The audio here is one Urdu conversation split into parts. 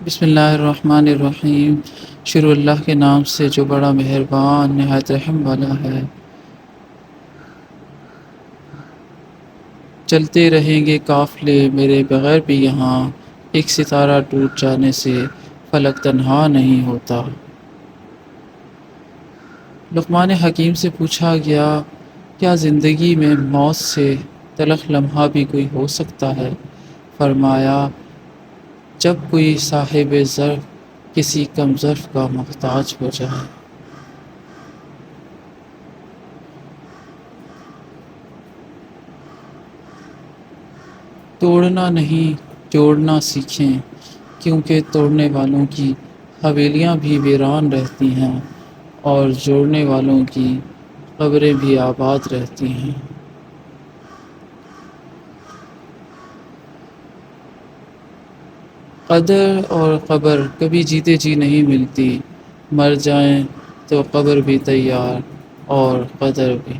بسم اللہ الرحمن الرحیم۔ شروع اللہ کے نام سے جو بڑا مہربان نہایت رحم والا ہے۔ چلتے رہیں گے قافلے میرے بغیر بھی یہاں، ایک ستارہ ٹوٹ جانے سے فلک تنہا نہیں ہوتا۔ لقمان حکیم سے پوچھا گیا، کیا زندگی میں موت سے تلخ لمحہ بھی کوئی ہو سکتا ہے؟ فرمایا، جب کوئی صاحب ظرف کسی کم ظرف کا محتاج ہو جائے۔ توڑنا نہیں جوڑنا سیکھیں، کیونکہ توڑنے والوں کی حویلیاں بھی ویران رہتی ہیں اور جوڑنے والوں کی قبریں بھی آباد رہتی ہیں۔ قدر اور قبر کبھی جیتے جی نہیں ملتی، مر جائیں تو قبر بھی تیار اور قدر بھی۔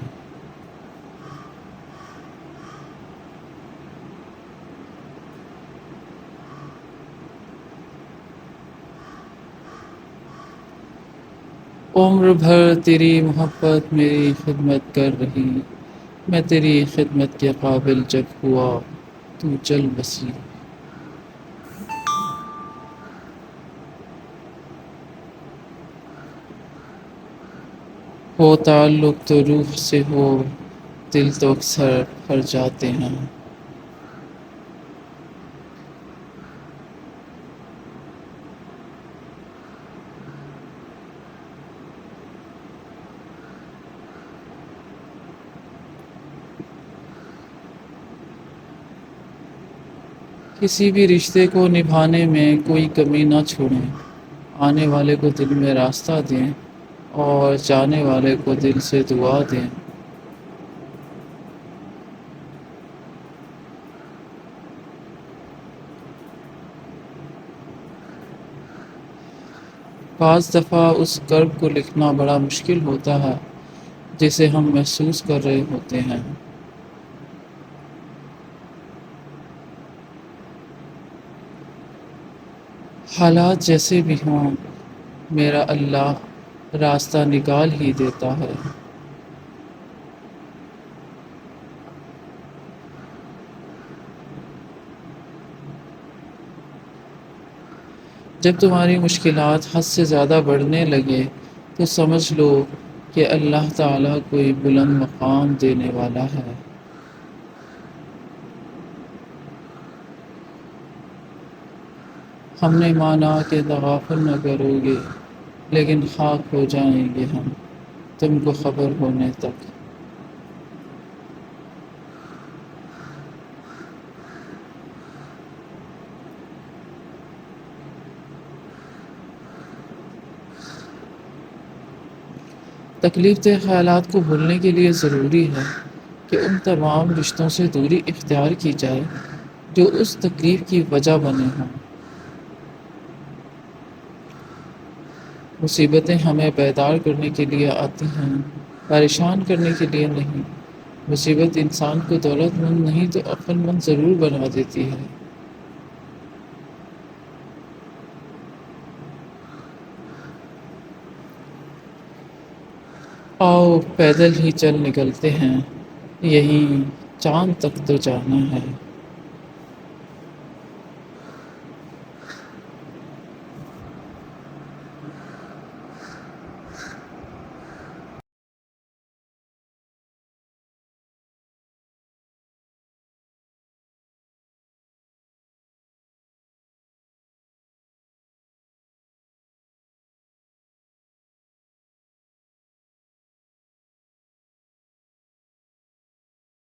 عمر بھر تیری محبت میری خدمت کر رہی، میں تیری خدمت کے قابل جب ہوا تو چل بسی۔ ہو تعلق تو روح سے ہو، دل تو اکثر ہر جاتے ہیں۔ کسی بھی رشتے کو نبھانے میں کوئی کمی نہ چھوڑیں، آنے والے کو دل میں راستہ دیں اور جانے والے کو دل سے دعا دیں۔ بعض دفعہ اس کرب کو لکھنا بڑا مشکل ہوتا ہے جسے ہم محسوس کر رہے ہوتے ہیں۔ حالات جیسے بھی ہوں، میرا اللہ راستہ نکال ہی دیتا ہے۔ جب تمہاری مشکلات حد سے زیادہ بڑھنے لگے تو سمجھ لو کہ اللہ تعالیٰ کوئی بلند مقام دینے والا ہے۔ ہم نے مانا کہ تغافل نہ کرو گے، لیکن خاک ہو جائیں گے ہم تم کو خبر ہونے تک۔ تکلیف دہ خیالات کو بھولنے کے لیے ضروری ہے کہ ان تمام رشتوں سے دوری اختیار کی جائے جو اس تکلیف کی وجہ بنے ہوں۔ مصیبتیں ہمیں بیدار کرنے کے لیے آتی ہیں، پریشان کرنے کے لیے نہیں۔ مصیبت انسان کو دولت مند نہیں تو عقل مند ضرور بنا دیتی ہے۔ آؤ پیدل ہی چل نکلتے ہیں، یہیں چاند تک تو جانا ہے۔